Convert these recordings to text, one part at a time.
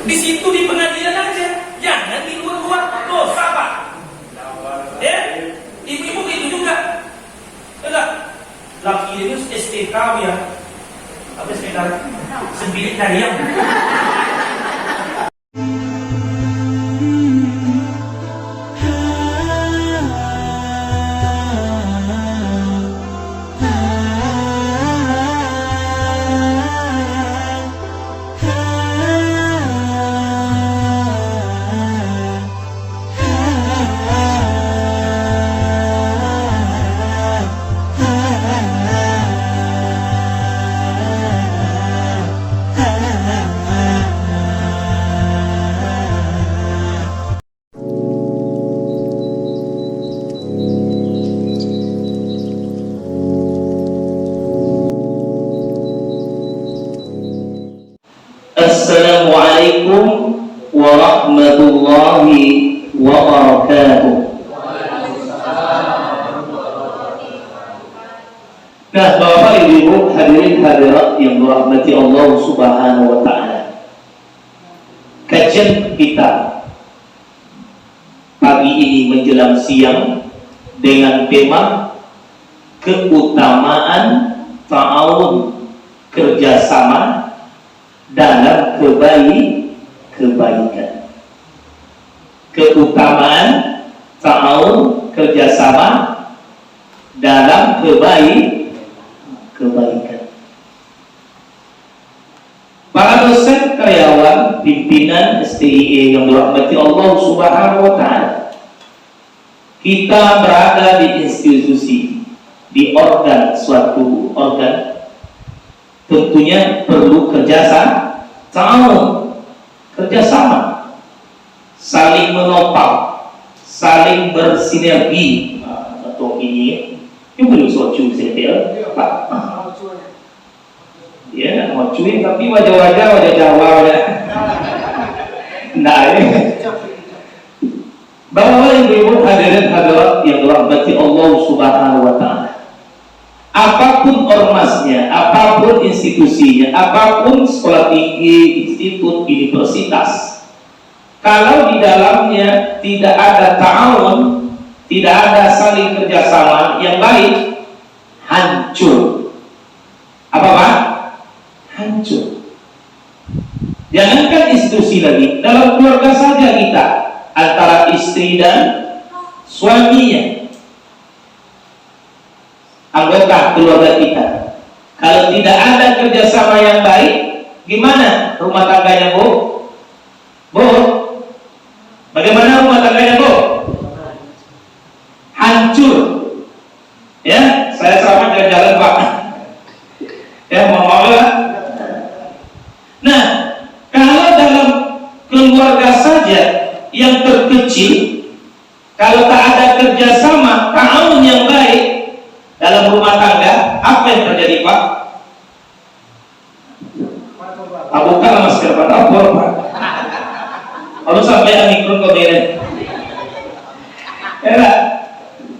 Di situ di pengadilan aja, jangan di luar-luar. Dosa Pak. Ya, ibu-ibu itu juga. Enggak, laki ini STK ya. Apa sekitar 9 harian. Assalamualaikum warahmatullahi wabarakatuh. Nah, Bapak Ibu hadirin hadirat yang dirahmati Allah Subhanahu wa taala. Kajian kita pagi ini menjelang siang dengan tema keutamaan ta'awun, kerjasama dalam kebaikan. Keutamaan ta'awun, kerjasama dalam kebaikan. Para dosen, karyawan, pimpinan STIE yang dirahmati Allah Subhanahu wa taala. Kita berada di institusi, di suatu organ, tentunya perlu kerjasama, saling menopang, saling bersinergi. Atau ini belum soju saya Pak. Ya, mau cuy tapi wajah Jawa ya. Nah, ini Bapak Ibu hadirin hadirat yang dirahmati Allah Subhanahu wa taala. Apapun ormasnya, apapun institusinya, apapun sekolah tinggi, institut, universitas, kalau di dalamnya tidak ada ta'awun, tidak ada saling kerjasama yang baik, hancur. Apa Pak? Hancur. Jangankan institusi lagi, dalam keluarga saja kita, antara istri dan suaminya, anggota keluarga kita, kalau tidak ada kerjasama yang baik, gimana rumah tangganya Bu? Bagaimana rumah tangganya Bu? Hancur. Ya, saya selamat jalan-jalan Pak. Ya, mohon maaf ya. Nah, kalau dalam keluarga saja yang terkecil, kalau tak ada kerjasama, ta'awun yang baik dalam rumah tangga, apa yang terjadi Pak? Bukan masker Pak, dapur Pak. Kalau sampai amikron keberen.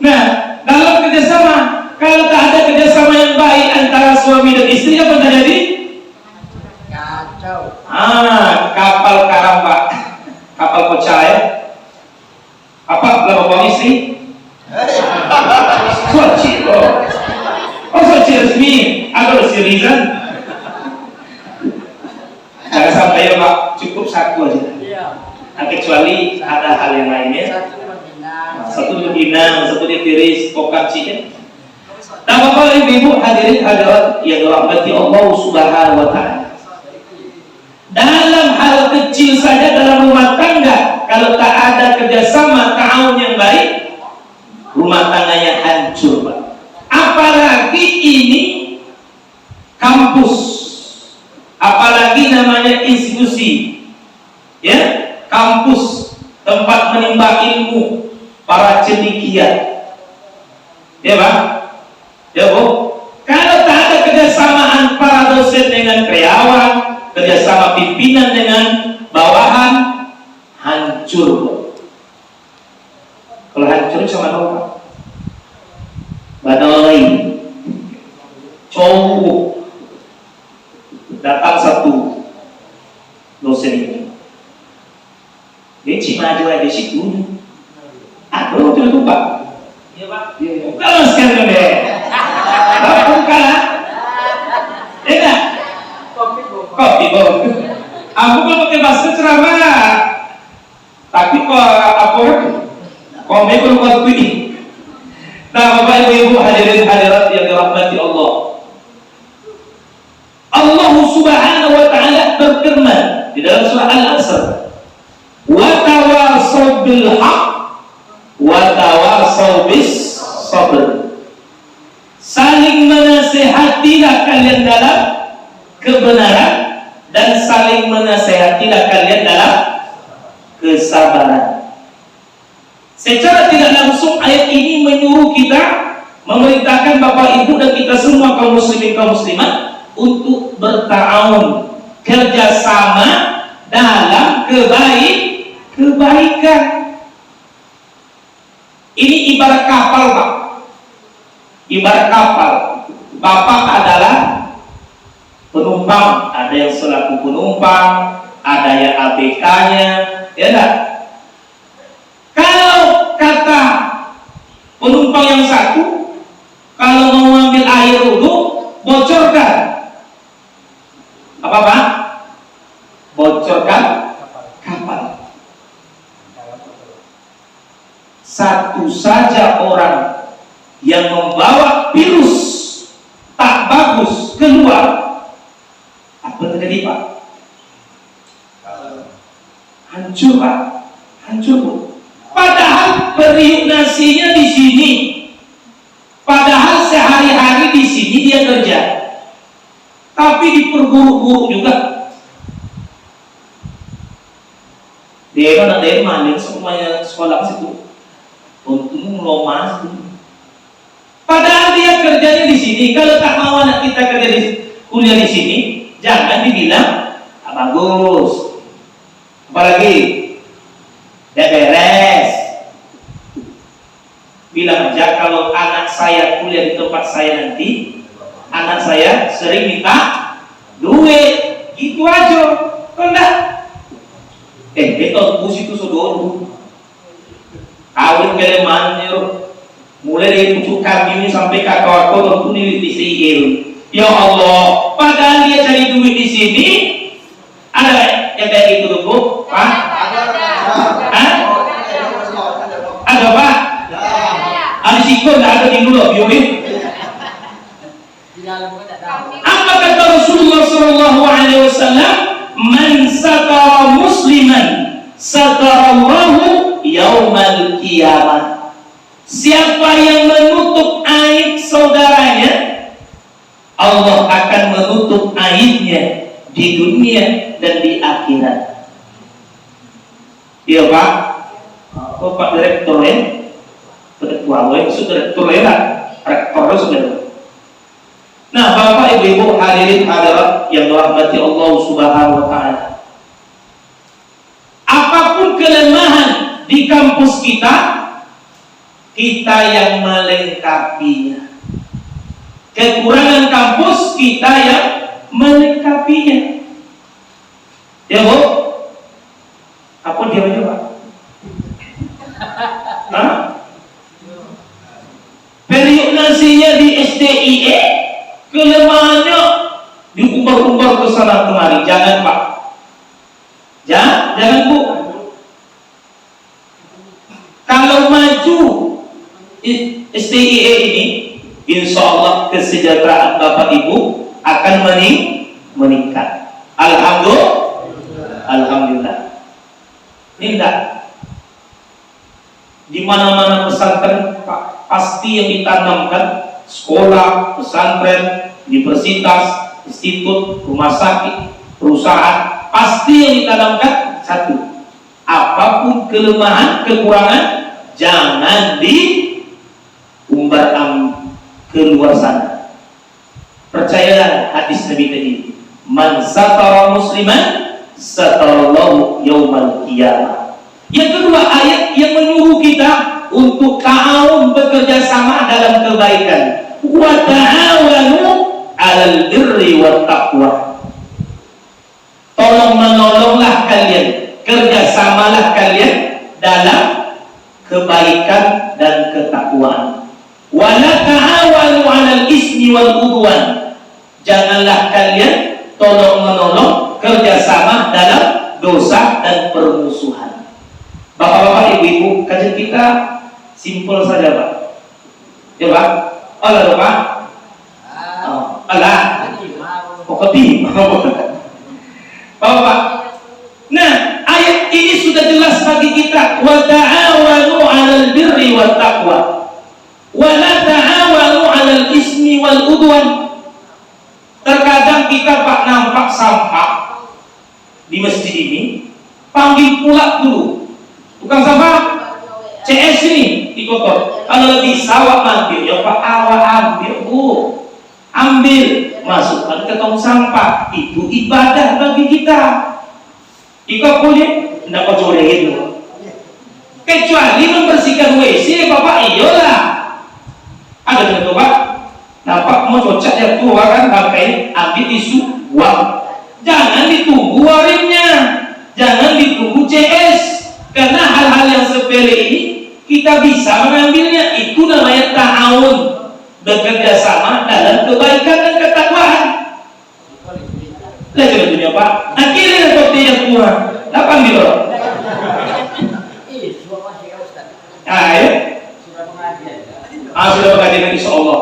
Nah, dalam kerjasama, kalau tak ada kerjasama yang baik antara suami dan istri, apa yang terjadi? Kacau. Kapal karam Pak, kapal pecah ya. Apa belum istri? Sochi, Sochi resmi, atau reason? Jangan sampai ya Pak, cukup satu aja. Nah, kecuali ada hal yang lainnya. Satu beginang, satu ditiris, pokan sih. Nah, Bapak Ibu hadirin hadirat yang dirahmati Allah Subhanahu wa taala. Dalam hal kecil saja dalam rumah tangga, kalau tak ada kerjasama ta'awun yang baik, rumah tangganya hancur Pak. Apalagi ini kampus, apalagi namanya institusi, ya, kampus tempat menimba ilmu para cendekia, ya Pak, ya Bu. Kalau tak ada kerjasamaan para dosen dengan karyawan, kerjasama pimpinan dengan bawahan, hancur Pak. Kalau hancur sama apa? Badai, cowok, datang satu dosen ini, Dia cik maju aja situ. Aku tuh lupa. Iya Pak. Kalau sekarang deh. Bukan lah. Enggak. Kopi bom. Aku kalau pakai masker ceramah. Tapi kok apa? Komen kalau kau ini. Nah, Bapak Ibu hadirin hadirat yang dirahmati Allah. Allah Subhanahu wa taala berfirman di dalam surah Al-Asr, "Wa tawasaw bil haqq wa tawasaw bis sabr." Saling menasihatilah kalian dalam kebenaran dan saling menasihatilah kalian dalam kesabaran. Secara tidak langsung ayat ini menyuruh kita, memerintahkan Bapak Ibu dan kita semua kaum muslimin kaum muslimat untuk berta'awun, kerjasama dalam kebaikan. Ini ibarat kapal Pak. Ibarat kapal. Bapak adalah penumpang, ada yang selaku penumpang, ada yang ABK-nya, ya enggak? Kalau kata penumpang yang satu, kalau mau ambil air dulu, bocorkan. Apa Pak? Bocorkan kapal. Satu saja orang yang membawa virus tak bagus keluar, apa terjadi Pak? Hancur Pak, hancur Bu. Padahal periuk nasinya di sini, padahal sehari-hari di sini dia kerja, tapi diperburuk-buruk juga. Dia mana semuanya sekolah situ, untung lomas. Padahal dia kerjanya di sini. Kalau tak mau anak kita kerja kuliah di sini, jangan dibilang bagus. Apalagi dia beres. Bilang aja kalau anak saya kuliah di tempat saya nanti, anak saya sering minta duit, gitu aja. Enggak. Betul bus itu sudah kawin kelemannya, mulai dari pucuk kambing sampai kakak tentu nilai sihir. Ya Allah, padahal dia cari duit di sini, ada yang kayak gitu tuh, Pak? Ada Pak? Ada sikon, ada di mulut, biurin. Apa kata Rasulullah SAW? Man satara musliman satarallahu yaumal qiyamah. Siapa yang menutup aib saudaranya, Allah akan menutup aibnya di dunia dan di akhirat. Iya Pak? Pak Direktur ya? Direktur ya? Rektor sudah. Nah, Bapak Ibu hadirin hadirat yang dirahmati Allah Subhanahu wa taala. Apapun kelemahan di kampus kita, kita yang melengkapinya. Kekurangan kampus, kita yang melengkapinya. Ya Bu? Apa dia Pak? Hah? Periuk nasinya di SDIE, kelemahannya diumbar-umbar ke sana kemari. Jangan Pak. Jangan Bu. Kalau maju SDIE ini, insya Allah kesejahteraan Bapak Ibu akan meningkat. Alhamdulillah. Ini enggak. Di mana-mana pesantren Pak, pasti yang ditanamkan sekolah, pesantren, universitas, institut, rumah sakit, perusahaan, pasti yang ditanamkan satu. Apapun kelemahan, kekurangan, jangan diumbar keluar sana. Percayalah hadis Nabi tadi, man satara musliman satarallahu yaumal qiyamah. Yang kedua, ayat yang menyuruh kita untuk ta'awun, bekerja sama dalam kebaikan. Wa ta'awanu 'alal birri wat taqwa. Tolong menolonglah kalian, kerja kerjasamalah kalian dalam kebaikan dan ketakwaan. Wala ta'awanu 'alal ismi wal udwan. Janganlah kalian tolong-menolong kerjasama dalam dosa dan permusuhan. Bapak-bapak, ibu-ibu, kajian kita simpel saja, Pak. Ya, Pak? Allah, Pak. Allah. Pokoknya. Bapak. Nah, ayat ini sudah jelas bagi kita. Wa ta'awanu 'alal birri wat taqwa. Wa la ta'awanu 'alal ismi wal udwan. Terkadang kita Pak nampak sampah di masjid ini, panggil pula dulu tukang sampah CS ini dikotor. Kalau bisa awak ambil, ya Pak, awak ambil, Bu. Ambil, masukkan ke tong sampah. Itu ibadah bagi kita. Jika boleh, tidak kau corehin dulu. Kecuali membersihkan WC, Bapak, iyalah. Ada contoh, Pak. Nampak mau cocok ya tua kan, pakai ambil tisu, buang. Jangan ditunggu waringnya, jangan ditunggu CS. Karena hal-hal yang sepele ini kita bisa mengambilnya. Itu namanya ta'awun, bekerja sama dalam kebaikan dan ketakwaan. Lihat contohnya, Pak. Akhirnya seperti yang tua, 8 kilo. Ya. Sudah mengajarkan insya Allah.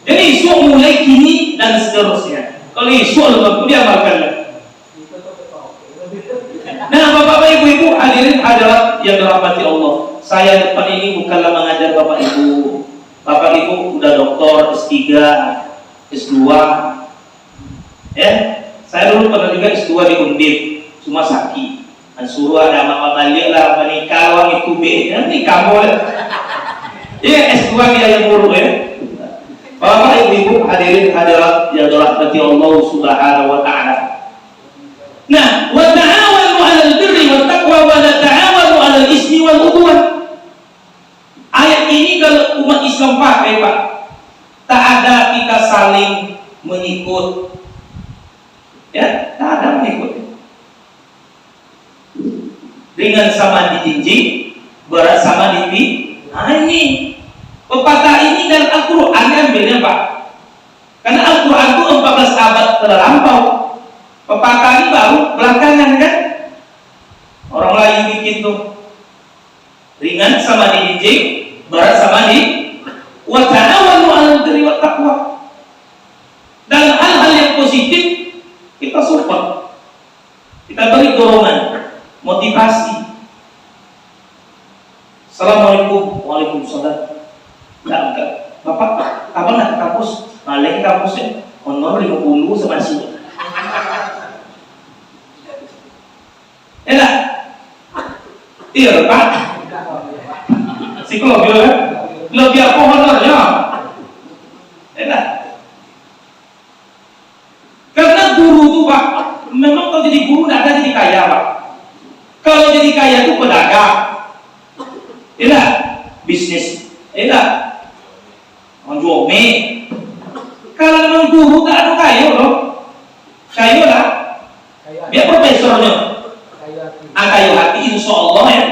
Jadi isu mulai kini dan seterusnya. Kalau isu Allah diamalkan. Nah, bapak-bapak, ibu-ibu, hadirin hadirat yang dirahmati Allah. Saya depan ini bukanlah mengajar bapak ibu. Bapak ibu udah doktor, S3, S2. Ya, saya dulu pernah juga S2 di Undip, cuma sakit. Dan suruh ada mama balik lah, menikah wang itu B, nanti kamu. Iya, S2 dia yang buruk ya. Bapak ibu hadirin hadirat yang dirahmati Allah Subhanahu wa taala. Nah, wa ta'awanu 'alal birri wat taqwa wa la ta'awanu 'alal ismi wal udwan. Ayat ini kalau umat Islam pakai, Pak, tak ada kita saling mengikut. Ya, tak ada mengikut. Ringan sama dijinjing, berat sama dipi. Nah, ini pepatah ini dan Al-Quran ambilnya, Pak. Karena Al-Quran itu 14 abad terlampau. Pepatah ini baru belakangan kan. Orang lain bikin tuh ringan sama dijinjing, berat sama di wa ta'awanu 'alal birri wat taqwa. Dalam hal-hal yang positif kita support. Kita beri dorongan, motivasi. Assalamualaikum. Waalaikumsalam. Enggak. Bapak, kapan nak ke kampus? Malah ke kampus ya. Honor 50 sama sini. Enak. Iya, Pak. Psikologi ya. Lebih apa honornya? Enak. Karena guru itu, Pak, memang kalau jadi guru tidak ada jadi kaya, Pak. Kalau jadi kaya itu pedagang. Enak. Bisnis. Enak. Menjual mie. Kalau memang guru tak ada kaya loh. Kaya lah. Biar profesornya. Kayu hati insya Allah ya.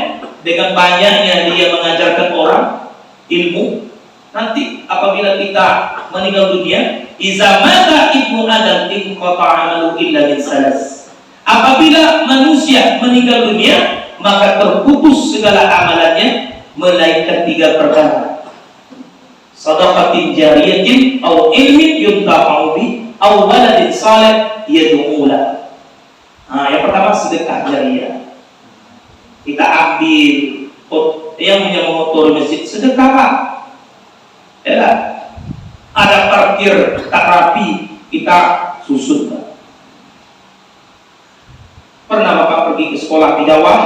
Dengan banyaknya dia mengajarkan orang ilmu. Nanti apabila kita meninggal dunia, iza mata ibnu adam inqata amalu illa min salas. Apabila manusia meninggal dunia, maka terputus segala amalannya melainkan 3 perkara. Sadaqatin jariyatin aw ilmin yuntafa'u bi aw waladin salih yad'u lah. Nah, yang pertama sedekah jariyah. Kita ambil yang punya motor masjid, sedekah, Pak. Ya, ada parkir tak rapi, kita susun, Pak. Pernah Bapak pergi ke sekolah di Jawa,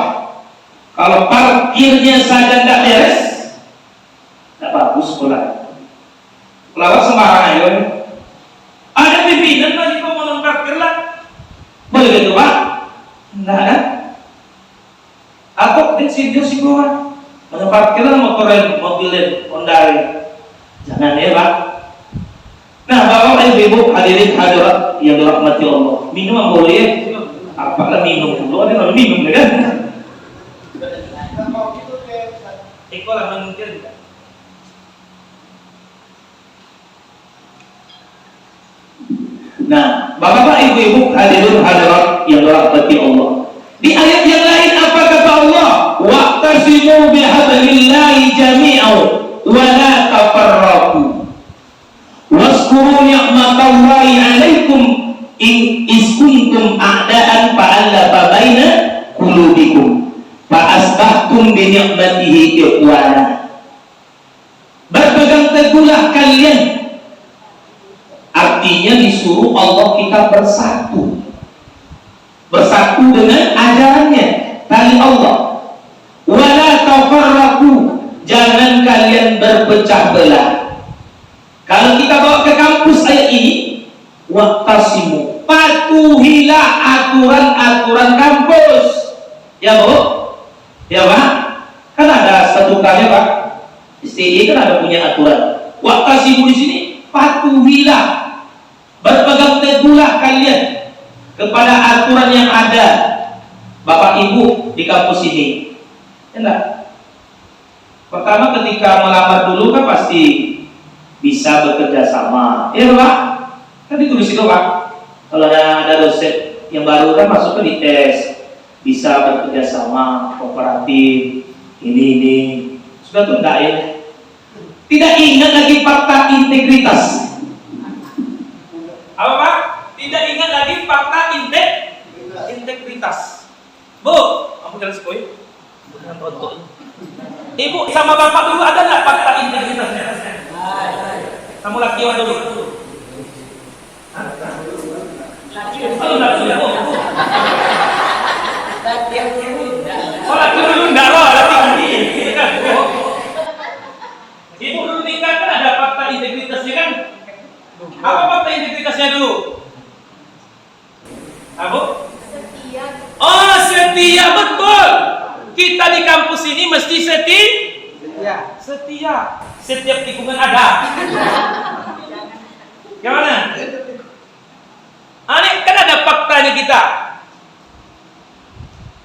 kalau parkirnya saja tidak beres, tidak bagus sekolah. Pelawak sembarangan ayo. Ada pimpinan lagi kau mau parkir lah. Boleh gitu, Pak? Tidak ada. Atau di sini si keluar parkiran mobilnya Honda. Jangan ya, Pak. Nah, Bapak Ibu hadirin hadirat yang dirahmati Allah. Minum boleh. Apalah minum dulu, ada minum kan? Ikolah mungkin tidak. Nah, bapak-bapak, ibu-ibu, hadirin hadirat yang dirahmati Allah. Di ayat yang lain apa kata Allah? Wa'tasimu bihablillahi jami'an wa la tafarraqu. Waskuru ni'matallahi 'alaikum in kuntum a'da'an fa'alafa baina qulubikum fa asbahtum bi ni'matihi ikhwana. Berpegang teguhlah kalian. Artinya disuruh Allah kita bersatu dengan ajarannya, tali Allah. Wala tafarraqu, jangan kalian berpecah belah. Kalau kita bawa ke kampus ayat ini, waqtasimu, patuhilah aturan-aturan kampus. Ya Bu? Ya Pak? Kan ada statutanya Pak. STI kan ada punya aturan. Waqtasimu di sini, patuhilah, berpegang teguhlah kalian kepada aturan yang ada. Bapak Ibu di kampus ini, enggak? Pertama ketika melamar dulu kan pasti bisa bekerja sama, ya Pak? Kan ditulis itu Pak. Kalau ada dosen yang baru kan masuk ke di tes, bisa bekerja sama, kooperatif, ini sudah tuh enggak ya? Tidak ingat lagi fakta integritas. Apa Pak? Tidak ingat lagi fakta integritas. Bu, kamu jalan sekolah. Bukan tonton. Ibu sama bapak dulu ada nggak fakta integritasnya? Kamu laki dulu. Kalau laki dulu. Oh laki dulu enggak loh, laki ini. Ibu dulu nikah kan ada fakta integritasnya kan? Apa fakta integritasnya dulu? Apa? Setia. Oh setia, betul. Kita di kampus ini mesti setia. Setiap tikungan ada. Gimana? Ini kan ada faktanya kita.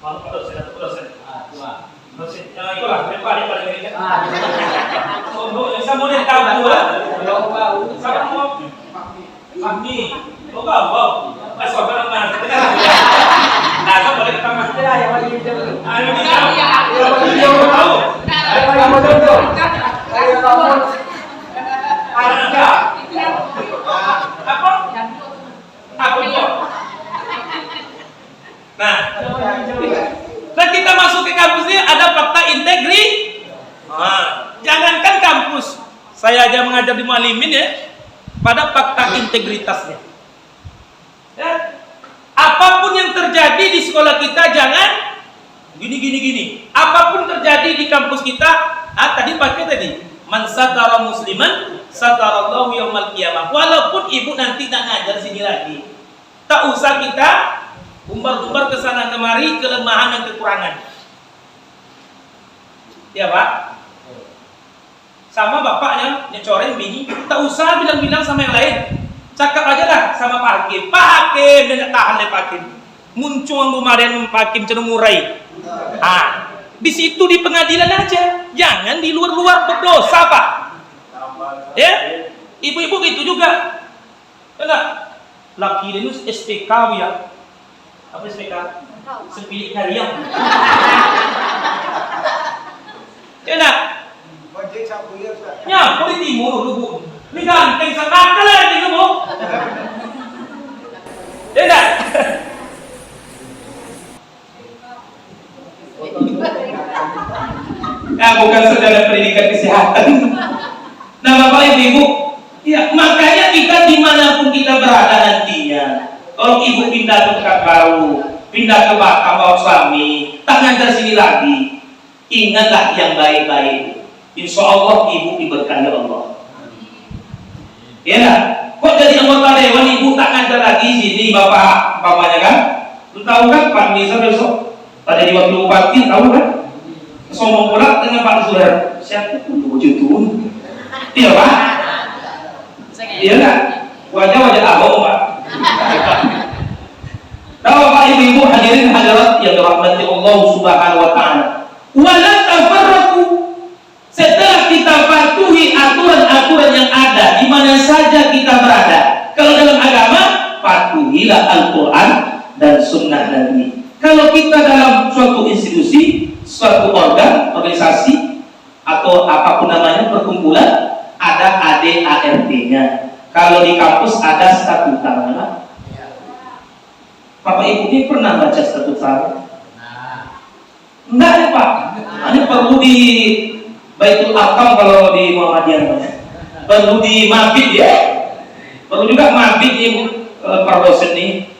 Malu dosen atau dosen? Dosen. Itulah, paling ini kan. Saya mau tahu dulu. Siapa mau? Fahmi. Oh wow. Saudara mana? Nah, kamu boleh ketemu. Yang lagi video dulu. Tahu. Apa itu? Nah, kita masuk ke kampus ini ada fakta jangankan kampus, saya aja mengajar di Muallimin ya, pada fakta integritasnya. Ya, apapun yang terjadi di sekolah kita jangan gini. Apapun terjadi di kampus kita, tadi man satara musliman satarallahu yaumal qiyamah. Walaupun ibu nanti tak ngajar sini lagi, tak usah kita umbar-umbar ke sana kemari kelemahan dan kekurangan. Ya Pak? Sama bapaknya nyecorin bini, tak usah bilang-bilang sama yang lain. Cakap aja lah sama Pak Hakim. Pak Hakim, dia tak tahan Pak Hakim. Muncul kemarin Pak Hakim cenderung murai. Di situ di pengadilan aja. Jangan di luar-luar berdosa Pak. Ya? Ibu-ibu gitu juga. Enggak? Laki ini SPK ya. Apa SPK? Sepilik harian. Ya enggak? Ya, boleh timur dulu. Ini ganteng sekali lagi kamu. Ya enggak? Bukan saudara pendidikan kesehatan. Nah Bapak Ibu, ya makanya kita dimanapun kita berada nantinya, kalau ibu pindah ke Pekanbaru, pindah ke Batam bawa suami, tak ngajar sini lagi, ingatlah yang baik-baik. Insya Allah ibu diberkahi Allah. Ya, kok jadi anggota dewan ibu tak ngajar lagi sini bapak, umpamanya kan? Lu tahu kan Pak Nisa besok pada di wakil bupati, tahu kan? Sombong pula dengan Pak Zuhar. Siapa pun wujudun. Iya Pak? Iya kan? Wajah abang Pak. Nah Bapak Ibu hadirin hadirat yang dirahmati Allah Subhanahu wa taala. Wala tafarraqu, patuhilah Al-Quran dan Sunnah Nabi. Kalau kita dalam suatu institusi, suatu organ, organisasi, atau apapun namanya perkumpulan, ada ADART-nya. Kalau di kampus ada statuta. Bapak Ibu ini pernah baca statuta? Enggak ya Pak. Ini perlu di Baitul Akam kalau di Muhammadiyah. Perlu di mabit ya. Perlu juga mabit nih para dosen nih.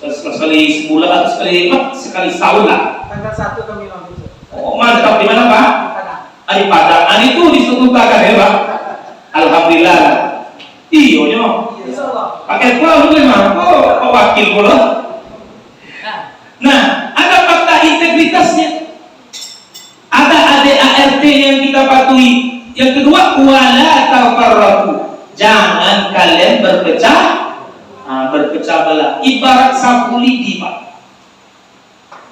Sekali sebulan atau sekali setahun lah. Tanggal 1 kami mabit. Oh mantap, di mana Pak? Di Padang. Itu disetutakan ya Pak. Alhamdulillah. Iya nyo. Pakai pula lu mah. Oh wakil pula. Nah, ada fakta integritasnya. Ada ADART yang kita patuhi. Yang kedua, wala tafarraqu. Jangan kalian berpecah belah. Ibarat sapu lidi, Pak.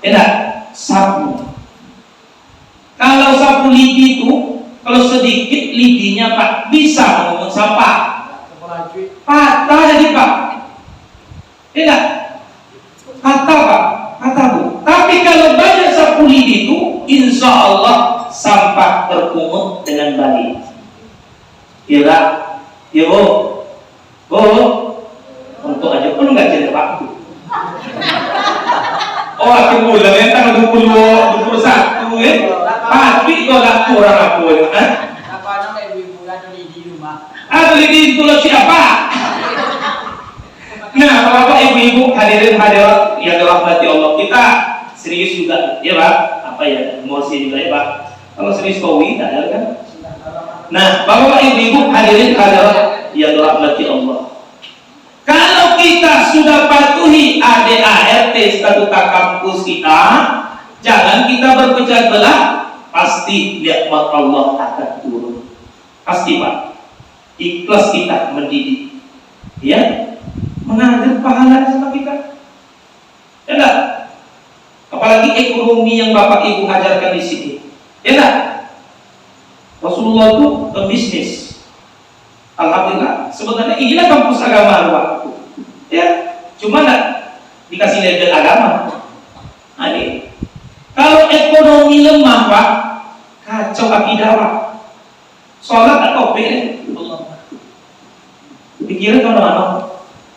Enak, sapu. Kalau sapu lidi itu, kalau sedikit lidinya Pak, bisa mengumpul sampah. Patah jadi Pak. Enak, patah Pak. Kataku. Tapi kalau banyak sapu lidi itu, insya Allah sampah terpungut dengan baik. Kira, ya untuk aja pun nggak jadi waktu. Oh, aku bulan yang tanggal 21 ya. Tapi kalau kurang aku ya. Apa namanya ibu ada di rumah? Ada lidi itu siapa? Nah, Bapak Ibu hadirin hadirat yang dirahmati Allah, kita serius juga ya Pak, apa ya, emosi juga ya Pak. Kalau serius kowi tak ada kan? Nah, Bapak Ibu hadirin hadirat yang dirahmati Allah, kalau kita sudah patuhi ADART statuta kampus kita, jangan kita berpecah belah, pasti nikmat Allah akan turun. Pasti Pak. Ikhlas kita mendidik. Ya. Mengalir pahala sama kita. Ya enggak? Apalagi ekonomi yang Bapak Ibu ajarkan di sini. Ya enggak? Rasulullah itu pembisnis. Alhamdulillah. Sebenarnya inilah kampus agama waktu. Ya, cuma enggak dikasih label agama. Nah, ini. Kalau ekonomi lemah Pak, kacau akidah Pak. Sholat atau pikiran mana-mana.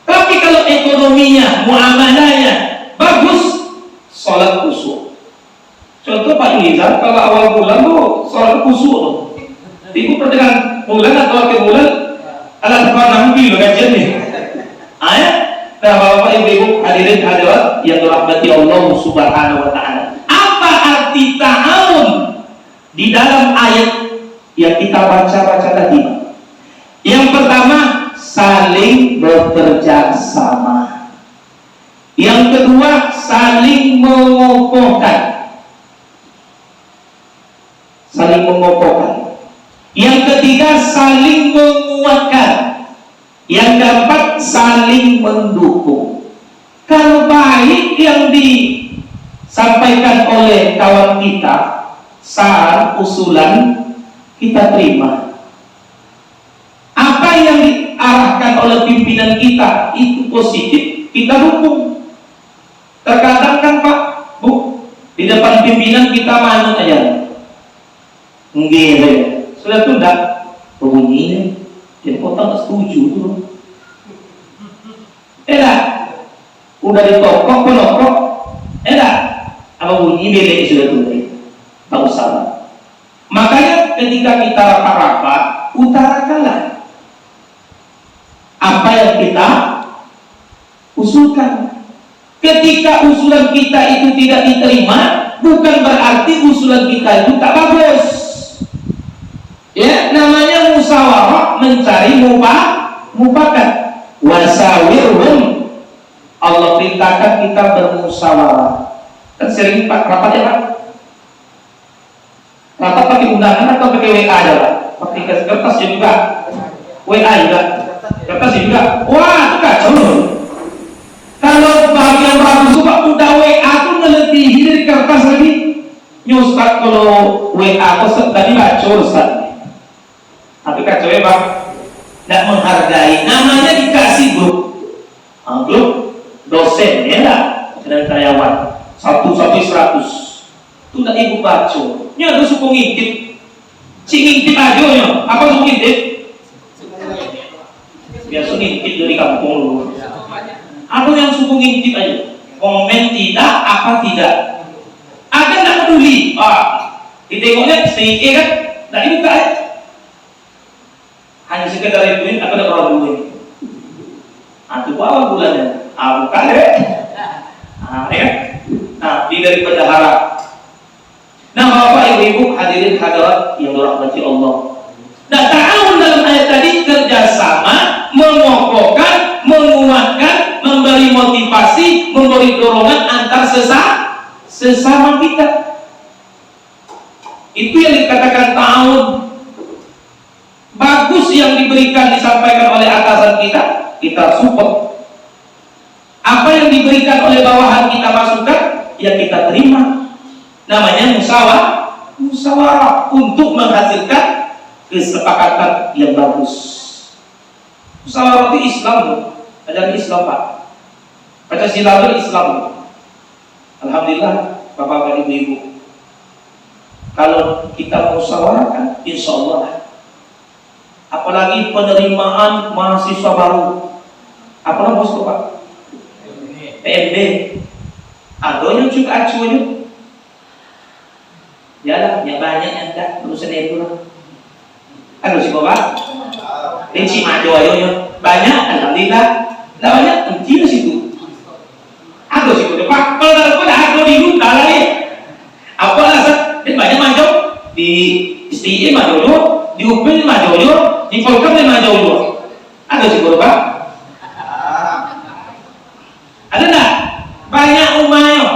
Tapi kalau ekonominya, muamalahnya bagus, sholat khusyuk. Contoh Pak Yizar, kalau awal bulan tuh sholat khusyuk. Ibu pertengahan bulan atau akhir bulan, alat nabi lo kajian nih. Ayat. Nah, Bapak Ibu hadirin hadirat yang dirahmati Allah Subhanahu wa taala. Apa arti ta'awun di dalam ayat yang kita baca tadi? Yang pertama, saling bekerja sama. Yang kedua, saling mengokohkan. Saling mengokohkan. Yang ketiga, saling menguatkan. Yang keempat, saling mendukung. Kalau baik yang disampaikan oleh kawan kita, saran, usulan, kita terima. Apa yang diarahkan oleh pimpinan kita itu positif, kita dukung. Terkadang kan Pak, Bu, di depan pimpinan kita manut aja. Nggih, sudah tundak bunyi, jadi kota setuju tuh. Udah ditokok, penokok, apa bunyi belek sudah tundak, tak usah. Makanya ketika kita rapat-rapat, utarakanlah apa yang kita usulkan. Ketika usulan kita itu tidak diterima, bukan berarti usulan kita itu tak bagus. Ya, namanya musyawarah, mencari mufakat. Wasawirhum, Allah perintahkan kita bermusyawarah. Kan sering Pak rapat ya Pak? Rapat pakai undangan atau pakai WA aja Pak? Pakai kertas juga, WA juga. Kertas juga, wah itu kacau loh. Kalau bagian bagus Pak, udah WA tuh melebihi dari kertas lagi. Ustaz kalau WA tuh tadi baca Ustaz. Tapi kacau ya Pak, tidak menghargai. Namanya dikasih grup, Grup dosen ya lah dan karyawan 1 sampai 100 itu udah ibu baca nya ada suku ngintip si ngintip aja nya apa suku ngintip biasa ngintip dari kampung dulu apa yang suku ngintip aja komen tidak apa tidak ada nggak peduli ditengoknya sedikit kan nggak dibuka ya hanya sekedar itu apa ada berapa duit itu awal bulannya bukan deh ya nah di dari bendahara. Nah bapak ibu hadirin hadirat yang dirahmati Allah, nah ta'awun dalam ayat tadi kerjasama, mengokohkan, menguatkan, memberi motivasi, memberi dorongan antar sesama kita. Itu yang dikatakan ta'awun. Bagus yang diberikan disampaikan oleh atasan kita support. Apa yang diberikan oleh bawahan kita masukkan, ya kita terima. Namanya musyawarah untuk menghasilkan kesepakatan yang bagus. Musyawarah itu Islam loh, ajaran Islam Pak. Pancasila itu Islam loh. Alhamdulillah Bapak Ibu. Kalau kita musyawarahkan, insya Allah. Apalagi penerimaan mahasiswa baru. Apa nama bos Pak? PMB. Adonya juga acuannya. Ya lah, yang banyak yang enggak urusan itu lah. Kan si Bapak? Dan si Mado ayo banyak, alhamdulillah. Enggak banyak, kecil situ. Ada sih Pak. Kalau ada di dalam ya. Apa alasan? Dan banyak Mado di STI Mado, di UPN Mado, di Polkam Mado. Ada sih Bapak? Ada enggak? Banyak umayo.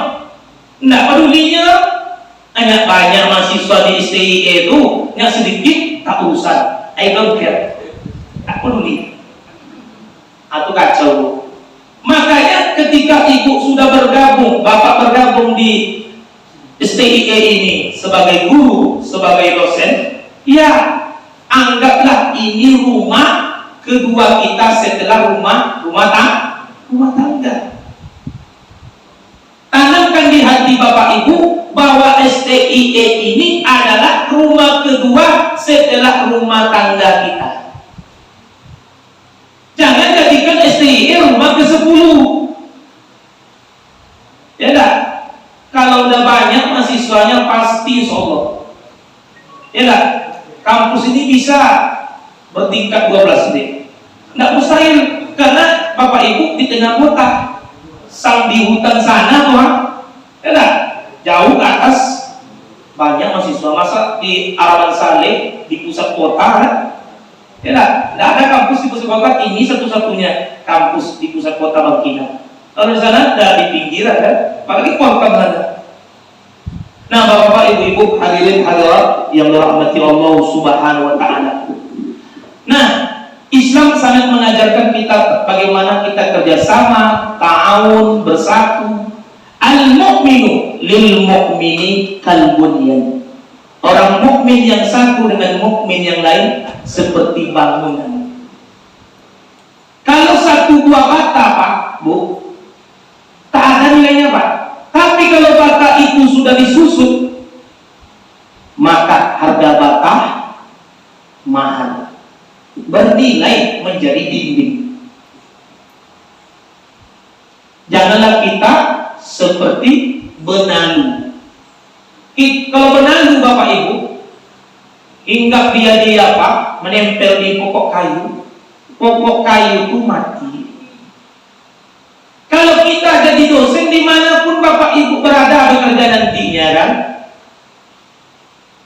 Enggak pedulinya. Hanya banyak mahasiswa di STI itu yang sedikit tak urusan. I don't care. Tak peduli. Atau kacau. Makanya ketika ibu sudah bergabung, bapak bergabung di STI ini sebagai guru, sebagai dosen, ya anggaplah ini rumah kedua kita setelah rumah tangga. Tanamkan di hati bapak ibu bahwa STIE ini adalah rumah kedua setelah rumah tangga kita. Jangan jadikan STIE rumah ke-10. Ya enggak? Kalau udah banyak mahasiswanya pasti insya Allah. Ya enggak? Kampus ini bisa bertingkat 12 D. Enggak mustahil karena bapak ibu di tengah kota. Sang di hutan sana tuh, ya enggak? Jauh ke atas banyak mahasiswa. Masa di Arawan Saleh di pusat kota kan? Ya enggak? Enggak ada kampus di pusat kota, ini satu-satunya kampus di pusat kota Bangkinang. Kalau di sana ada di pinggiran kan? Apalagi kota sana. Nah, Bapak Ibu-ibu hadirin hadirat yang dirahmati Allah Subhanahu wa taala. Nah, Islam sangat mengajarkan kita bagaimana kita kerjasama, ta'awun, bersatu. Al-mu'minu lil mu'mini kal bunyan. Orang mukmin yang satu dengan mukmin yang lain seperti bangunan. Kalau satu buah bata, Pak, Bu, tak ada nilainya, Pak. Tapi kalau bata itu sudah disusut, maka harga bata mahal. Bernilai menjadi dinding. Janganlah kita seperti benalu. Kalau benalu Bapak Ibu, hingga dia apa? Menempel di pokok kayu itu mati. Kalau kita jadi dosen dimanapun Bapak Ibu berada bekerja nantinya kan,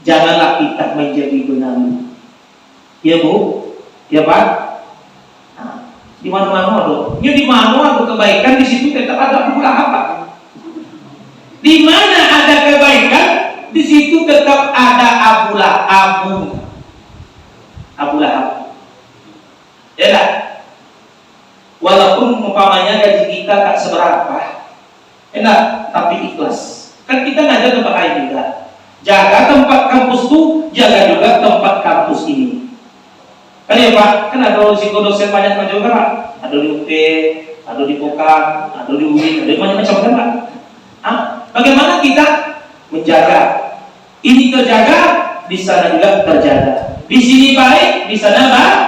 janganlah kita menjadi benalu. Ya Bu. Ya Pak, nah, di mana-mana ada. Ya di mana ada kebaikan di situ tetap ada pula apa? Di mana ada kebaikan di situ tetap ada Abu Lahab. Ya lah. Walaupun umpamanya gaji kita tak seberapa, enak, tapi ikhlas. Kan kita ngajar tempat lain juga. Jaga tempat kampus itu, jaga juga tempat kampus ini. Kan ya Pak, kan ada risiko dosen banyak juga Pak. Ada di UP, ada di Pokang, ada di UIN, ada macam-macam kan Pak? Bagaimana kita menjaga? Ini terjaga, di sana juga terjaga. Di sini baik, di sana baik.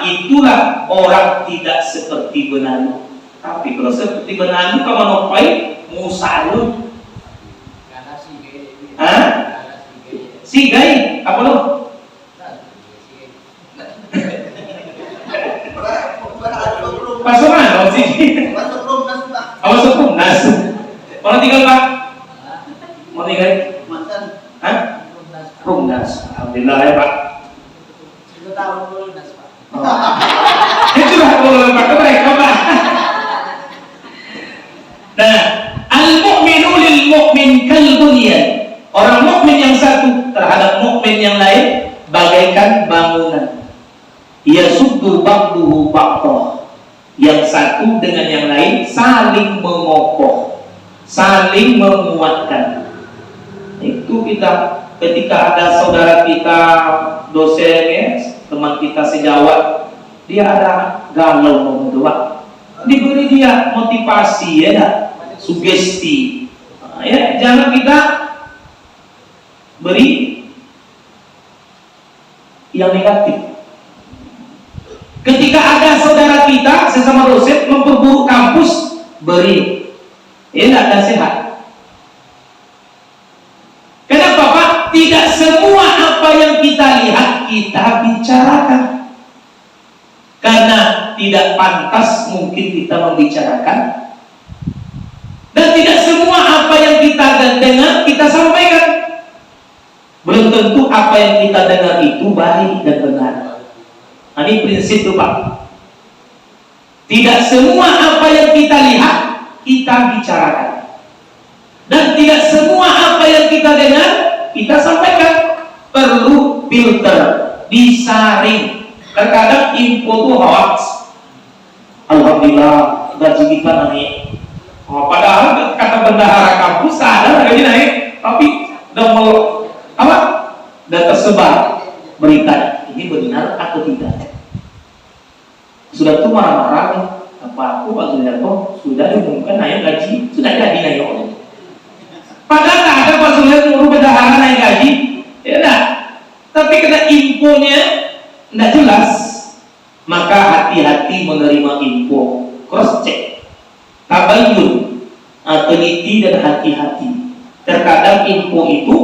Itulah orang tidak seperti Benanu. Tapi kalau seperti Benanu, kamu nopai musalun. Sigai, apa lo? Pasukan, sih. Awas hukum, nas. Mana tinggal Pak? Mau tinggal? Rumnas. Alhamdulillah ya Pak. Itu tahun Rumnas Pak. Itu lah kalau pakai mereka Pak. Nah, al-mu'minu lil mu'min kal bunyan. Orang mukmin yang satu terhadap mukmin yang lain bagaikan bangunan. Yasuddu ba'duhu ba'dah. Yang satu dengan yang lain saling mengokoh, saling menguatkan. Itu kita ketika ada saudara kita dosen ya, teman kita sejawat, dia ada galau mau berdoa, diberi dia motivasi ya, sugesti. Ya, jangan kita beri yang negatif. Ketika ada saudara kita sesama dosen memperburuk kampus, beri nasihat. Kenapa Pak? Tidak semua apa yang kita lihat kita bicarakan, karena tidak pantas mungkin kita membicarakan, dan tidak semua apa yang kita dengar kita sampaikan. Belum tentu apa yang kita dengar itu baik dan benar. Ini prinsip itu Pak. Tidak semua apa yang kita lihat kita bicarakan, dan tidak semua apa yang kita dengar kita sampaikan. Perlu filter, disaring. Terkadang info itu hoax. Alhamdulillah gaji kita naik. Padahal kata bendahara kampus sadar gaji naik, tapi dan tersebar berita ini benar atau tidak. Sudah tuh marah-marah nih, apa aku Pak Suliarto sudah diumumkan naik gaji, sudah jadi naik gaji. Padahal tak ada Pak Suliarto nyuruh bendahara naik gaji, ya enggak. Tapi karena infonya enggak jelas, maka hati-hati menerima info, cross check, tabayun, teliti dan hati-hati. Terkadang info itu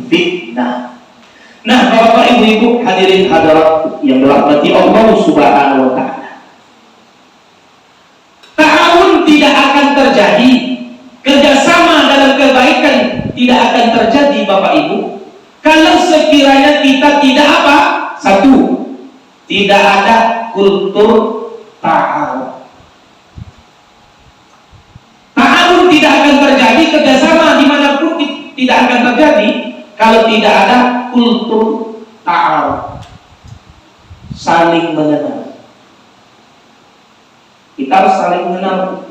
fitnah. Nah, Bapak Ibu hadirin hadirat yang dirahmati Allah Subhanahu wa taala. Ta'awun tidak akan terjadi, kerjasama dalam kebaikan tidak akan terjadi Bapak Ibu, kalau sekiranya kita tidak apa? Satu, tidak ada kultur ta'awun. Ta'awun tidak akan terjadi, kerjasama dimanapun tidak akan terjadi kalau tidak ada kultur ta'awun, saling mengenal. Kita harus saling mengenal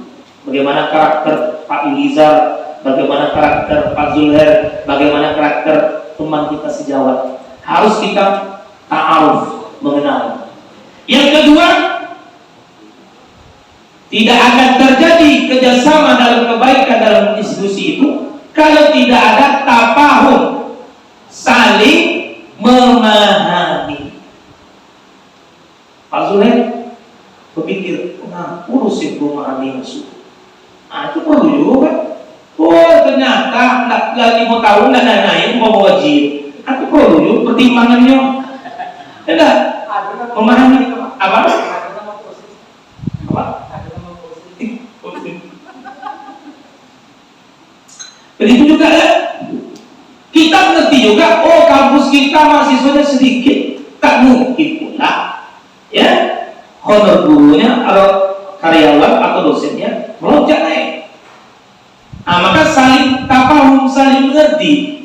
bagaimana karakter Pak Ilizar, bagaimana karakter Pak Zulher, bagaimana karakter teman kita sejawat. Harus kita ta'aruf, mengenal. Yang kedua, tidak akan terjadi kerjasama dalam kebaikan dalam diskusi itu kalau tidak ada tafahum, saling memahami. Pak Zulher berpikir, urus itu memahami musuh. Itu perlu juga. Oh, ternyata lagi mau tahu dan lain-lain mau wajib. Itu perlu juga pertimbangannya. Tidak memahami apa? Begitu juga ya. Kita mengerti juga, oh kampus kita mahasiswanya sedikit, tak mungkin pula ya honor gurunya atau karyawan atau dosennya melonjak naik. Maka saling tafahum, saling mengerti.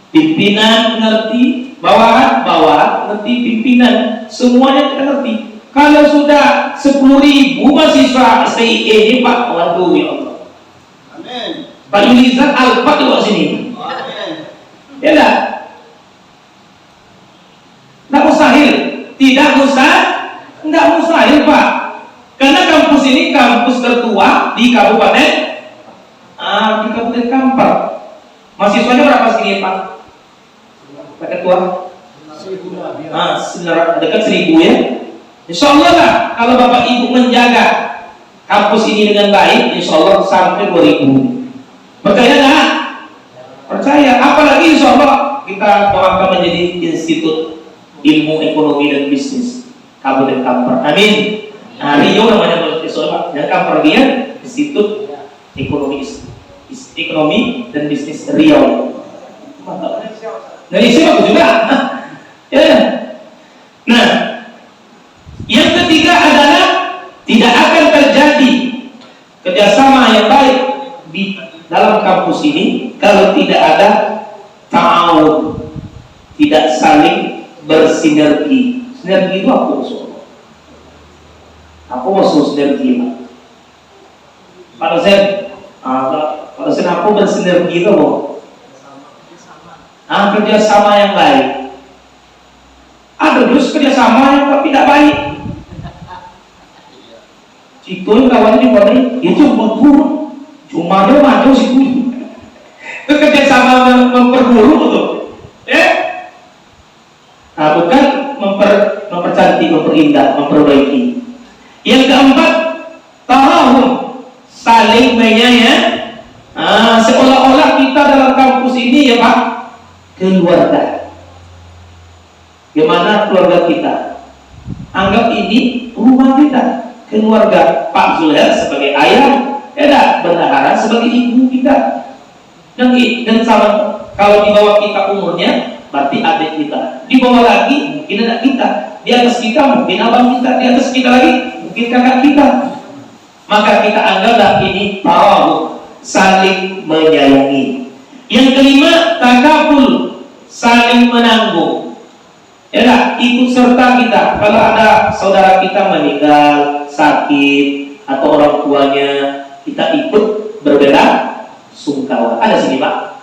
Pimpinan mengerti, bawahan mengerti, pimpinan semuanya kita ngerti. Kalau sudah 10.000 mahasiswa STIE ini Pak, waduh ya Allah. Amin. Pak Yulizar Alfa di bawah sini. Ya enggak? Enggak mustahil Pak. Karena kampus ini Kabupaten di Kabupaten Kampar. Mahasiswanya berapa sini Pak? Pak Ketua? 1.000 dekat 1.000 ya. Insya Allah lah kalau Bapak Ibu menjaga kampus ini dengan baik, insya Allah sampai 2.000. Percaya nggak? Percaya. Apalagi insya Allah kita doakan menjadi Institut Ilmu Ekonomi dan Bisnis Kabupaten Kampar. Amin. Nah, Rio namanya Pak. Dan Kampar dia Institut Ekonomi dan Bisnis Riau. Mantap. Dari siapa juga? Ya. Nah, yang ketiga adalah tidak akan terjadi kerjasama yang baik di dalam kampus ini kalau tidak ada ta'awun, tidak saling bersinergi. Sinergi itu apa maksudnya? Apa maksud sinergi? Pak dosen, Pak dosen apa bersinergi itu? Kerjasama yang baik. Ada terus kerjasama yang tidak baik. Itu yang kawan di mana itu memburuk. Cuma dia maju situ. Itu kerjasama memperburuk betul. Bukan mempercantik, memperindah, memperbaiki. Yang keempat, tahun saling menyayang. Seolah-olah kita dalam kampus ini ya Pak, keluarga. Gimana keluarga kita? Anggap ini rumah kita, keluarga. Pak Zulhar sebagai ayah, bendahara sebagai ibu kita. Dan sama kalau di bawah kita umurnya, berarti adik kita. Di bawah lagi mungkin anak kita. Di atas kita mungkin abang kita. Di atas kita lagi mungkin kakak kita. Maka kita anggaplah ini ta'awun, saling menyayangi. Yang kelima, takaful, saling menanggung. Ikut serta kita. Kalau ada saudara kita meninggal, sakit, atau orang tuanya, kita ikut berbela sungkawa. Ada sini Pak?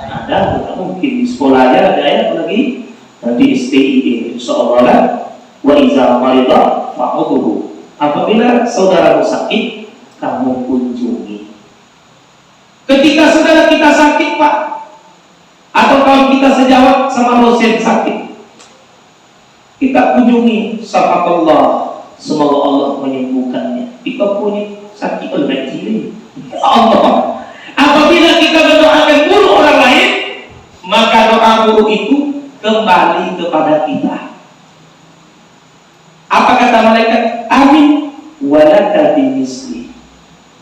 Ada, mungkin di sekolahnya ada ya, apalagi nanti STID. Insyaallah wa iza marida fa'udhu. Apabila saudaramu sakit, kamu kunjungi. Ketika saudara kita sakit Pak, atau kalau kita sejawat sama dosen sakit, kita kunjungi, sahabatullah, semoga Allah menyembuhkannya. Kita punya sakit al-majili. Allah. Apabila kita mendoakan buruk orang lain, maka doa buruk itu kembali kepada kita. Apa kata malaikat? Amin walaka bimisli.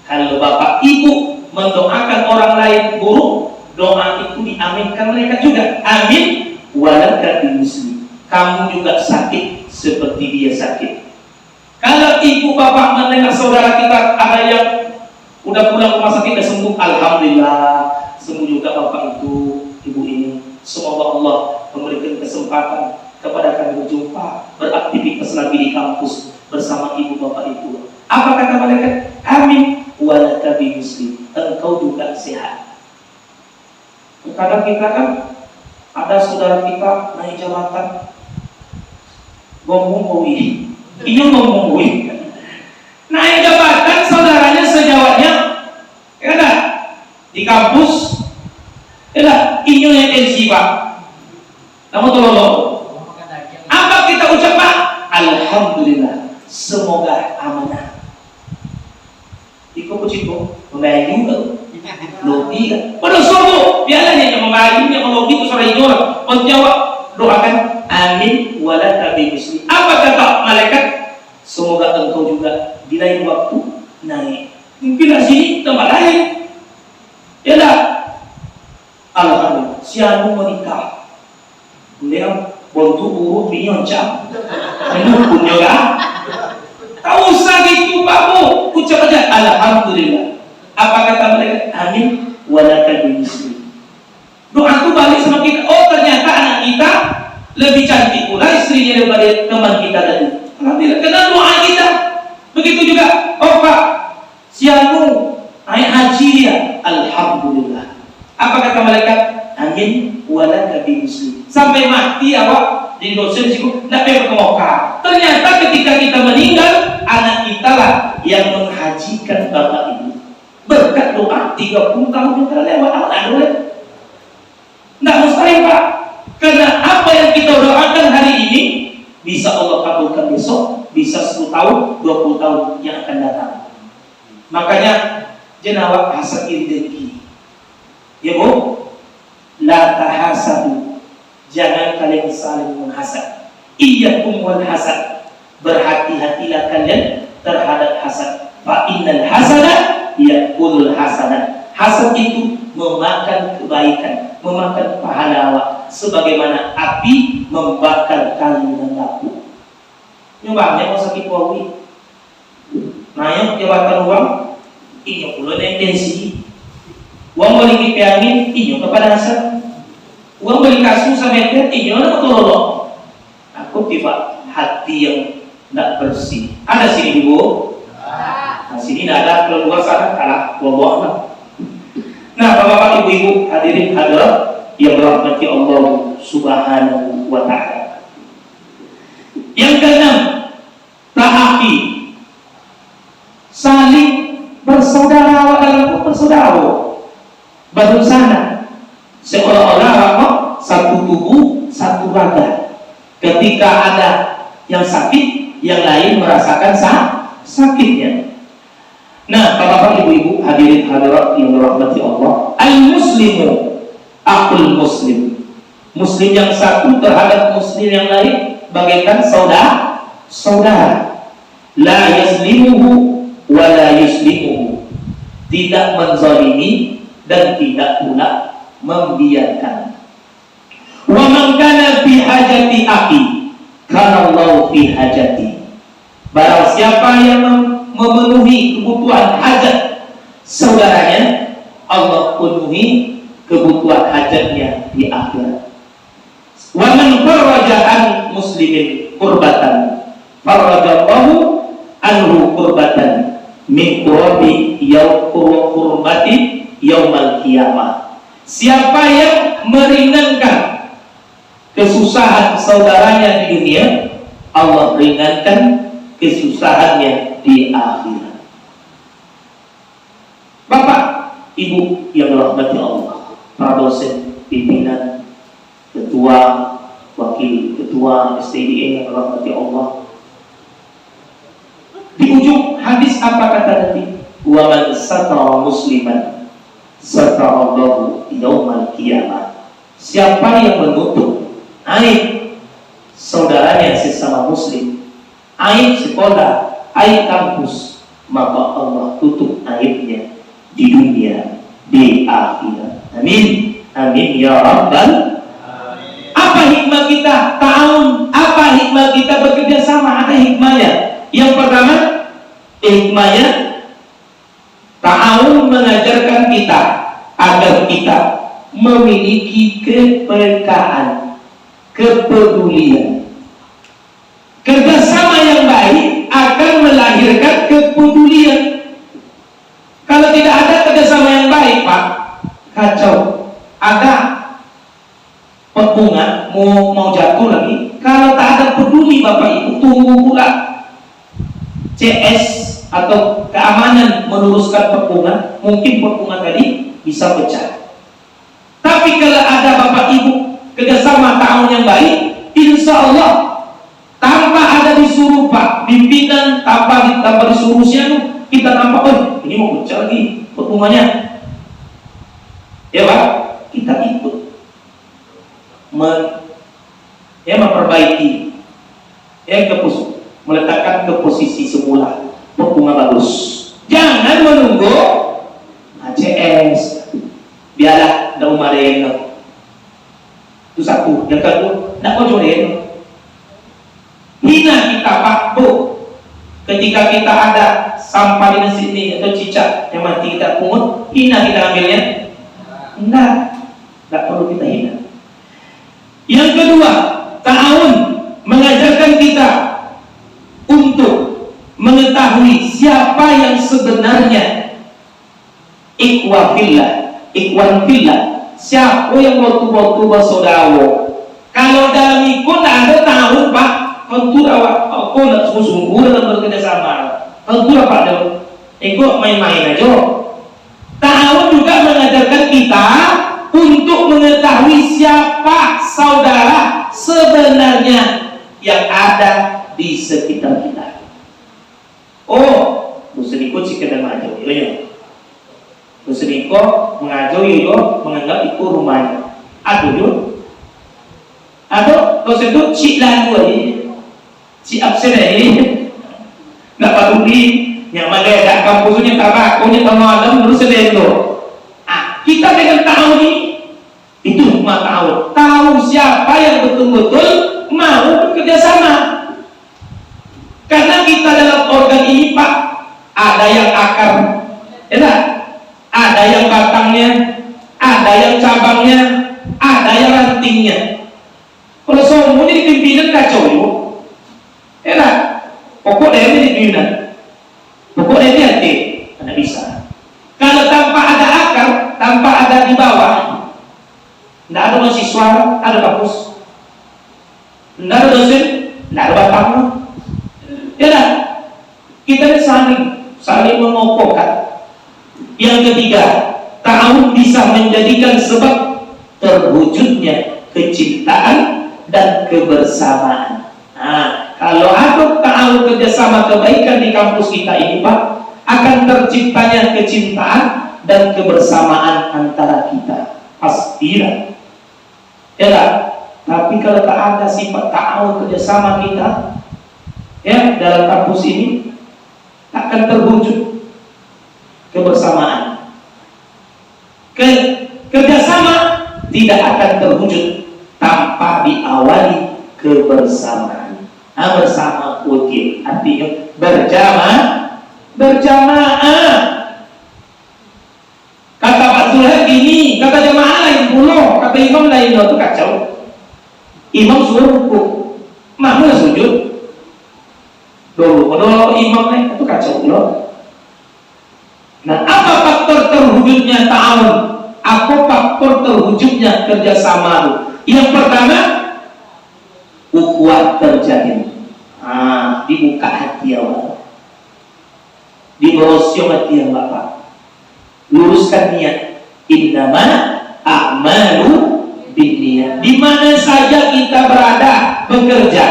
Kalau bapak ibu mendoakan orang lain buruk, doa itu diaminkan malaikat juga. Amin walaka bimisli. Kamu juga sakit seperti dia sakit. Kalau ibu bapak mendengar saudara kita ada yang udah pulang rumah sakit dan sembuh, alhamdulillah, sembuh juga bapak itu, ibu ini. Semoga Allah memberikan kesempatan kepada kami berjumpa, beraktivitas lagi di kampus bersama ibu bapak itu. Apa kata malaikat? Amin walaka bimisli. Engkau juga sehat. Kadang kita kan ada saudara kita naik jabatan, ngomong ini ngomong naik jabatan, saudaranya sejawatnya di kampus ini yang tensi Pak. Namun tolong apa kita ucap Pak? Alhamdulillah, semoga amanah. Iko kuciko membayu lobi kan. Pada suatu biarlah yang membayu yang melobi itu suara orang menjawab, doakan amin walaka bimisli. Apa kata malaikat? Semoga engkau juga di lain waktu naik. Mungkin di sini tempat lain. Alhamdulillah, siapa menikah? Dia bantu urut binyoncang. Ini pun juga. Tak usah gitu Pak Bu, ucap aja alhamdulillah. Apa kata mereka? Amin walaka bimisli. Doa itu balik sama kita. Oh ternyata anak kita lebih cantik pula istrinya daripada teman kita tadi. Alhamdulillah, karena doa kita. Begitu juga, oh Pak, sianu naik haji dia, alhamdulillah. Apa kata malaikat? Amin walaka bimisli. Sampai mati awak di dosen siku tidak perlu kemoka. Ternyata ketika kita meninggal, anak kita lah yang menghajikan bapak ibu. berkat doa 30 tahun yang telah lewat. Apa boleh? Tidak mustahil Pak. Karena apa yang kita doakan hari ini bisa Allah kabulkan besok, bisa 10 tahun, 20 tahun yang akan datang. Makanya jenawak hasad rezeki. Ya Bu, la tahasadu. Jangan kalian saling menghasad. Iyyakum wal hasad. Berhati-hatilah kalian terhadap hasad. Fa innal hasada ya'kulul hasanat. Hasad itu memakan kebaikan, memakan pahala, sebagaimana api membakar kayu dan batu. Nyobanya mau sakit wawi. Nanya jabatan uang, inyo pula na intensi. Uang beli kipi angin, inyo kepada hasad. Uang beli kasu sa meter, inyo na matulolo. Aku tiba hati yang tidak bersih. Ada sini ibu? Nah sini tidak ada, kalau luar sana kalah, wabah lah. Nah bapak-bapak ibu-ibu hadirin hadirat yang dirahmati Allah Subhanahu wa ta'ala. Yang keenam, ta'aki, saling bersaudara dalam bersaudara. Baru sana seolah-olah satu tubuh, satu raga. Ketika ada yang sakit, yang lain merasakan sakitnya. Nah, bapak-bapak, ibu-ibu, hadirin hadirat yang dirahmati Allah, al-muslimu akul muslim. Muslim yang satu terhadap muslim yang lain bagaikan saudara. La yaslimuhu wa la yuslimuhu. Tidak menzalimi dan tidak pula membiarkan. Wa man kana fi hajati akhi kana Allah fi hajati. Barang siapa yang memenuhi kebutuhan hajat saudaranya, Allah penuhi kebutuhan hajatnya di akhirat. Wa man farraja an muslimin qurbatan farrajallahu anhu qurbatan min qurbi qurbati yaumal qiyamah. Siapa yang meringankan kesusahan saudaranya di dunia, Allah ringankan kesusahannya di akhirat. Bapak, Ibu yang dirahmati Allah, para dosen, pimpinan, ketua, wakil ketua STDA yang dirahmati Allah. Di ujung hadis apa kata Nabi? Wa man satara musliman satarallahu yaumal qiyamah. Siapa yang menutup aib saudaranya sesama muslim, aib sekolah, aib kampus, maka Allah tutup aibnya di dunia, di akhirat. Amin. Amin ya rabbal. Apa hikmah kita ta'awun? Apa hikmah kita bekerja sama? Ada hikmahnya. Yang pertama, hikmahnya ta'awun mengajarkan kita agar kita memiliki kepekaan, kepedulian. Kerjasama yang baik akan melahirkan kepedulian. Kalau tidak ada kerjasama yang baik, Pak, kacau. Ada bunga mau jatuh lagi. Kalau tak ada peduli Bapak Ibu, tunggu pula CS atau keamanan meluruskan perpungan, mungkin perpungan tadi bisa pecah. Tapi kalau ada Bapak Ibu kerjasama tahun yang baik, insya Allah tanpa ada disuruh Pak pimpinan, tanpa disuruh siapa, kita nampak, oh ini mau pecah lagi perpungannya, ya Pak, kita ikut memperbaiki, meletakkan ke posisi semula perpungan bagus. Jangan menunggu ACS, biarlah dah umarin. Itu satu. Yang kedua, nak kau jodohin. Hina kita Pak Bu, ketika kita ada sampah di sini atau cicak yang mati kita pungut, hina kita ambilnya? Enggak perlu kita hina. Yang kedua, ta'awun mengajarkan kita untuk mengetahui siapa yang sebenarnya ikhwan fillah, siapa yang waktu-waktu bersaudara. Kalau dalam ikut ada tahun Pak, tentu awak aku nak sungguh-sungguh dalam bekerja sama. Tentu apa dong? Ikut main-main aja. yo menganggap itu rumahnya. Aduh yo. Atau dosen itu si lalu aja, si absen aja, nggak peduli. Yang mana ada kampusnya tabak, punya malam terus sedento. Kita dengan tahu nih, itu cuma tahu siapa yang betul-betul mau bekerja sama. Karena kita dalam organ ini Pak, ada yang akar, ya, ada yang batangnya, ada yang cabangnya, ada yang rantingnya. Kalau semuanya di pimpinan kacau yo, ya, pokoknya ini di pimpinan. Pokoknya dia hati, tidak bisa. Kalau tanpa ada akar, tanpa ada di bawah, tidak ada mahasiswa, ada kampus, tidak ada dosen, tidak ada batangnya. Ya dah, kita saling mengokohkan. Yang ketiga, ta'awun bisa menjadikan sebab terwujudnya kecintaan dan kebersamaan. Kalau ada ta'awun kerjasama kebaikan di kampus kita ini Pak, akan terciptanya kecintaan dan kebersamaan antara kita. Pastilah. Ya lah. Tapi kalau tak ada sifat ta'awun kerjasama kita, ya, dalam kampus ini akan terwujud kebersamaan. Kerjasama tidak akan terwujud tanpa diawali kebersamaan. Bersama util artinya berjamaah. Kata Pak Zuhair gini, kata jamaah lain puluh, kata imam lain itu kacau. Imam suruh rukuk, makmum sujud. Dulu imam lain itu kacau loh. Nah, apa faktor terwujudnya ta'awun? Apa faktor terwujudnya kerjasama? Yang pertama, ukhuwah terjadi. Dibuka hati awal, diborosyo hati yang Bapak, luruskan niat. Innama a'malu binniyat. Di mana saja kita berada bekerja,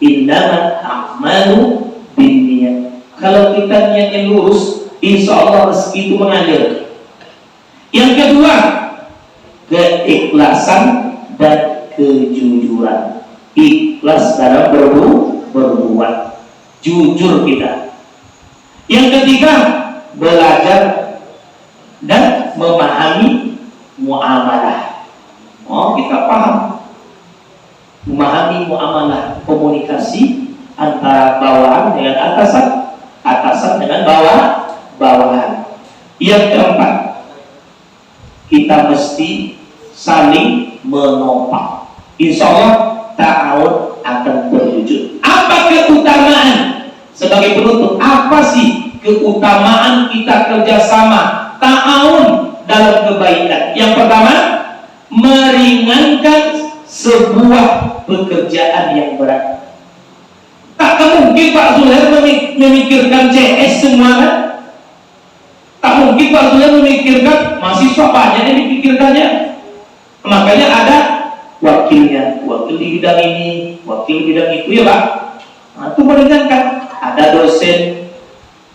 innama a'malu binniyat. Kalau kita niatnya lurus, insya Allah rezeki itu mengalir. Yang kedua, keikhlasan dan kejujuran. Ikhlas dalam berbuat, jujur kita. Yang ketiga, belajar dan memahami muamalah. Kita paham memahami muamalah, komunikasi antara bawahan dengan atasan, atasan dengan bawahan. Yang keempat, kita mesti saling menopang. Insya Allah ta'awun akan terwujud. Apa keutamaan? Sebagai penutup, apa sih keutamaan kita kerjasama ta'awun dalam kebaikan? Yang pertama, meringankan sebuah pekerjaan yang berat. Tak mungkin Pak Zuhair memikirkan CS semua kan? Tak mungkin Pak Zuhair memikirkan mahasiswa banyak yang dipikirkannya. Makanya ada wakilnya, wakil di bidang ini, wakil bidang itu ya Pak. Itu meringankan. Ada dosen,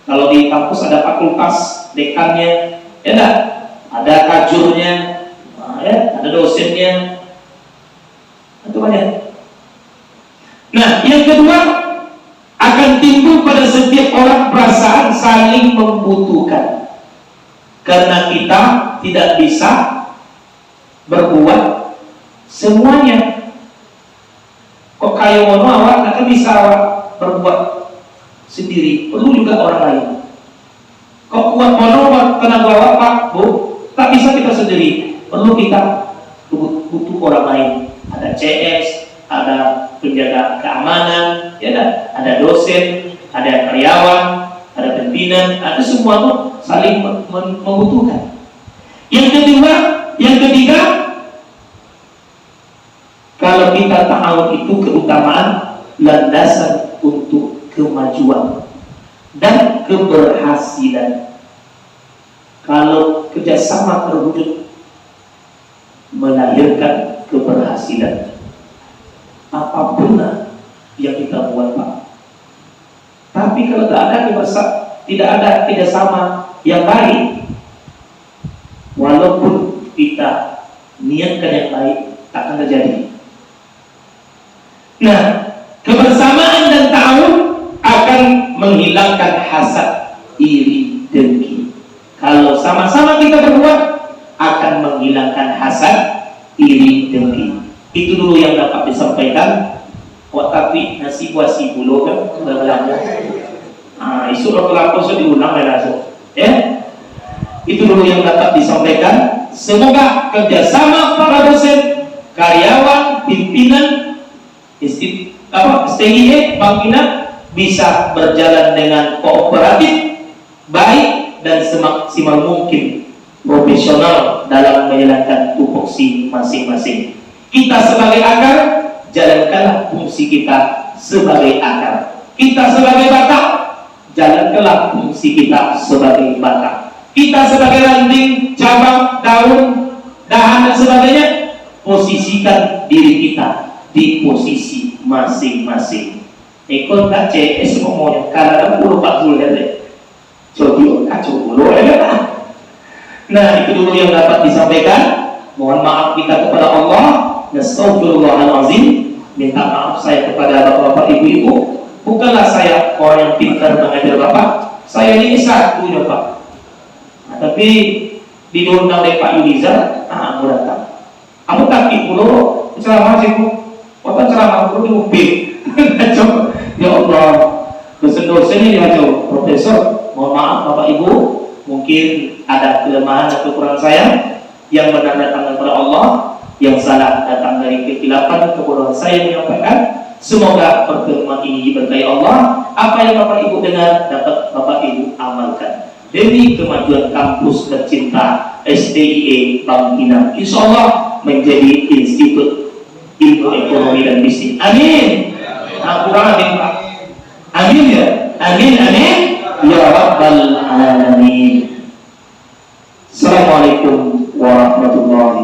kalau di kampus ada fakultas, dekannya, ya enggak? Ada kajurnya, ya, ada dosennya. Itu banyak. Nah, yang kedua, akan timbul pada setiap orang perasaan saling membutuhkan. Karena kita tidak bisa berbuat semuanya. Kok kayak mono awak tak bisa awak berbuat sendiri, perlu juga orang lain. Kok kuat mono tenaga awak Pak, Bu, tak bisa kita sendiri, perlu kita butuh orang lain. Ada CS, ada penjaga keamanan, ya ada dosen, ada karyawan, ada pimpinan, ada semua tuh saling membutuhkan. Yang ketiga, kalau kita ta'awun itu keutamaan landasan untuk kemajuan dan keberhasilan. Kalau kerjasama terwujud melahirkan keberhasilan. Apapun yang kita buat Pak. Tapi kalau tidak ada kerjasama yang baik, walaupun niatkan yang baik, tak akan terjadi. Nah, kebersamaan dan ta'awun akan menghilangkan hasad, iri, dengki. Kalau sama-sama kita berbuat, akan menghilangkan hasad, iri, dengki. Itu dulu yang dapat disampaikan. Tapi nasi buasi bulu kan berlaku. Isu berlaku sudah diulang langsung. Ya, itu dulu yang dapat disampaikan. Semoga kerjasama para dosen, karyawan, pimpinan, STIE, Bangkina bisa berjalan dengan kooperatif, baik dan semaksimal mungkin profesional dalam menjalankan tupoksi masing-masing. Kita sebagai akar, jalankanlah fungsi kita sebagai akar. Kita sebagai batang, jalankanlah fungsi kita sebagai batang. Kita sebagai ranting, cabang, daun, dahan dan sebagainya, posisikan diri kita di posisi masing-masing. Ikut CS ngomongnya karena 40 deh. Coba kacau dulu ya. Nah, itu dulu yang dapat disampaikan. Mohon maaf kita kepada Allah. Nastaghfirullahalazim. Minta maaf saya kepada bapak-bapak, ibu-ibu. Bukanlah saya orang yang pintar mengajar bapak. Saya ini S1 ya Pak. Nah, tapi diundang oleh Pak Yulizar, aku datang. Aku kaki dulu ceramah sih Bu. Bapak ceramah dulu di mobil. Ya Allah, dosen-dosen ini aja profesor. Mohon maaf Bapak Ibu, mungkin ada kelemahan atau kekurangan saya. Yang benar datang daripada Allah, yang salah datang dari kekhilapan, kebodohan saya menyampaikan. Semoga pertemuan ini diberkahi Allah. Apa yang Bapak Ibu dengar dapat Bapak Ibu amalkan demi kemajuan kampus tercinta STIE Bangkina. Insya Allah menjadi institut ilmu ekonomi dan bisnis. Amin. Kurang amin Pak. Amin ya. Amin amin ya rabbal alamin. Assalamualaikum warahmatullahi